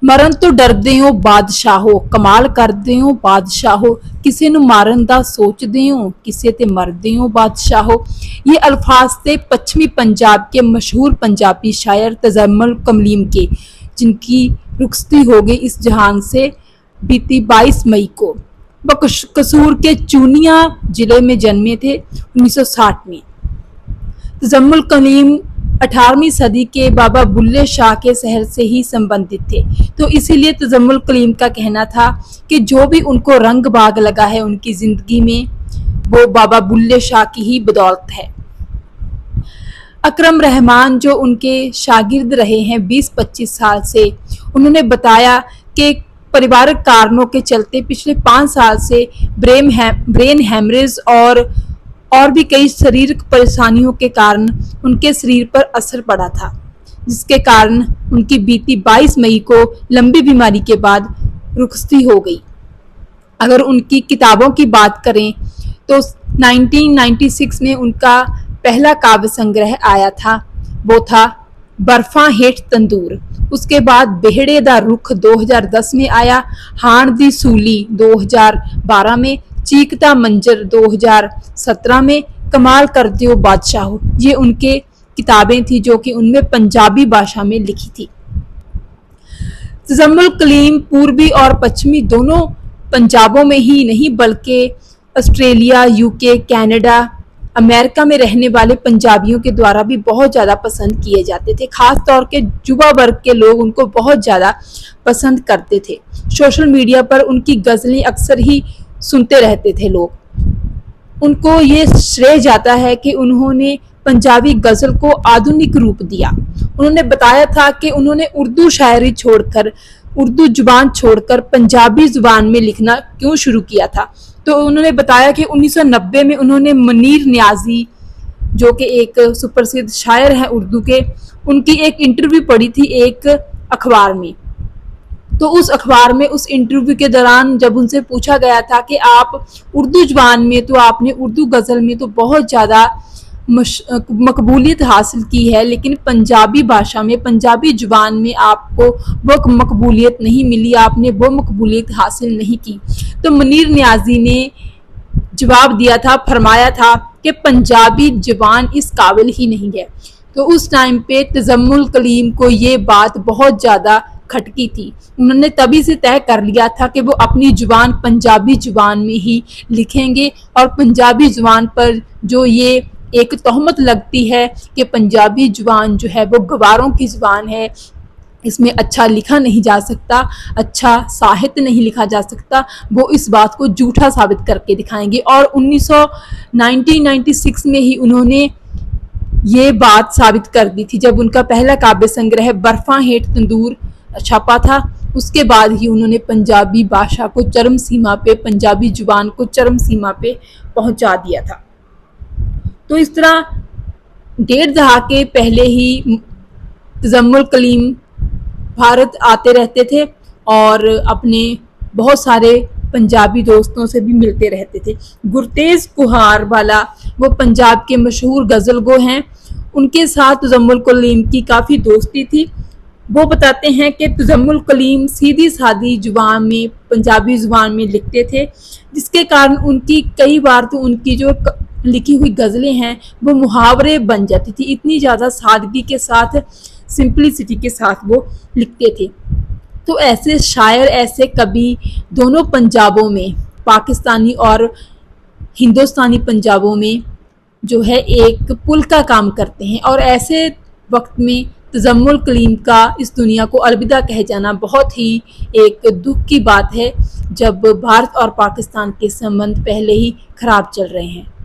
ਮਰਨ ਤੋਂ ਡਰਦੇ ਹੋ ਬਾਦਸ਼ਾਹੋ, ਕਮਾਲ ਕਰਦੇ ਹੋ ਬਾਦਸ਼ਾਹੋ, ਕਿਸੇ ਨੂੰ ਮਾਰਨ ਦਾ ਸੋਚਦੇ ਹੋ, ਕਿਸੇ ਤੇ ਮਰਦੇ ਹੋ बादशाहो। ये अल्फाज थे पश्चिमी पंजाब के मशहूर पंजाबी शायर तजम्मुल कलीम के, जिनकी रुखसती हो गई इस जहान से बीती 22 मई को। वह कसूर के चूनिया जिले में जन्मे थे 1960 में। तजम्मुल कलीम 18वीं सदी के बाबा बुल्ले शाह के शहर से ही संबंधित थे, तो इसीलिए तजम्मुल कलीम का कहना था कि जो भी उनको रंग बाग लगा है उनकी ज़िंदगी में, वो बाबा बुल्ले शाह की ही बदौलत है। अकरम रहमान जो उनके शागिर्द रहे हैं 20-25 साल से, उन्होंने बताया कि पारिवारिक कारणों के चलते पिछले 5 साल से ब्रेन हैमरेज और भी कई शारीरिक परेशानियों के कारण उनके शरीर पर असर पड़ा था, जिसके कारण उनकी बीती 22 मई को लंबी बीमारी के बाद रुखसती हो गई। अगर उनकी किताबों की बात करें तो 1996 में उनका पहला काव्य संग्रह आया था, वो था बर्फां हेठ तंदूर। उसके बाद बेहड़े दा रुख 2010 में आया, हाण दी सूली 2012 में, चीकता मंजर 2017 में, कमाल करते हो बादशाहो, ये उनके किताबें थी जो कि उनमें पंजाबी भाषा में लिखी थी। तजम्मुल कलीम पूर्वी और पश्चिमी दोनों पंजाबों में ही नहीं बल्कि ऑस्ट्रेलिया, यूके, कनाडा, अमेरिका में रहने वाले पंजाबियों के द्वारा भी बहुत ज़्यादा पसंद किए जाते थे। ख़ास तौर के युवा वर्ग के लोग उनको बहुत ज़्यादा पसंद करते थे। सोशल मीडिया पर उनकी गज़लें अक्सर ही सुनते रहते थे लोग। उनको ये श्रेय जाता है कि उन्होंने पंजाबी गज़ल को आधुनिक रूप दिया। उन्होंने बताया था कि उन्होंने उर्दू शायरी छोड़कर, उर्दू जुबान छोड़कर पंजाबी जुबान में लिखना क्यों शुरू किया था। तो उन्होंने बताया कि 1990 में उन्होंने मुनीर नियाज़ी, जो कि एक सुप्रसिद्ध शायर हैं उर्दू के, उनकी एक इंटरव्यू पढ़ी थी एक अखबार में। तो उस अखबार में उस इंटरव्यू के दौरान जब उनसे पूछा गया था कि आप उर्दू जुबान में, तो आपने उर्दू गज़ल में तो बहुत ज़्यादा मकबूलियत हासिल की है, लेकिन पंजाबी भाषा में, पंजाबी जुबान में आपको वो मकबूलियत नहीं मिली, आपने वो मकबूलियत हासिल नहीं की। तो मुनीर नियाज़ी ने जवाब दिया था, फरमाया था कि पंजाबी जुबान इस काबिल ही नहीं है। तो उस टाइम पे तजम्मुल कलीम को ये बात बहुत ज़्यादा खटकी थी। उन्होंने तभी से तय कर लिया था कि वो अपनी जुबान पंजाबी जुबान में ही लिखेंगे, और पंजाबी जुबान पर जो ये एक तोहमत लगती है कि पंजाबी जुबान जो है वो गवारों की जुबान है, इसमें अच्छा लिखा नहीं जा सकता, अच्छा साहित्य नहीं लिखा जा सकता, वो इस बात को झूठा साबित करके दिखाएंगे। और 1996 में ही उन्होंने ये बात साबित कर दी थी, जब उनका पहला काव्य संग्रह बर्फां हेठ तंदूर छपा था। उसके बाद ही उन्होंने पंजाबी भाषा को चरम सीमा पे, पंजाबी जुबान को चरम सीमा पे पहुंचा दिया था। तो इस तरह 1.5 दहाके पहले ही तजम्मुल कलीम भारत आते रहते थे और अपने बहुत सारे पंजाबी दोस्तों से भी मिलते रहते थे। गुरतेज कुहार वाला वो पंजाब के मशहूर गज़ल गो हैं, उनके साथ तजम्मुल कलीम की काफ़ी दोस्ती थी। वो बताते हैं कि तजम्मुल कलीम सीधी सादी जुबान में, पंजाबी जुबान में लिखते थे, जिसके कारण उनकी कई बार तो उनकी जो लिखी हुई गज़लें हैं वो मुहावरे बन जाती थी। इतनी ज़्यादा सादगी के साथ, सिंपलिसिटी के साथ वो लिखते थे। तो ऐसे शायर, ऐसे कवि दोनों पंजाबों में, पाकिस्तानी और हिंदुस्तानी पंजाबों में जो है एक पुल का काम करते हैं। और ऐसे वक्त में तजम्मुल कलीम का इस दुनिया को अलविदा कह जाना बहुत ही एक दुख की बात है, जब भारत और पाकिस्तान के संबंध पहले ही ख़राब चल रहे हैं।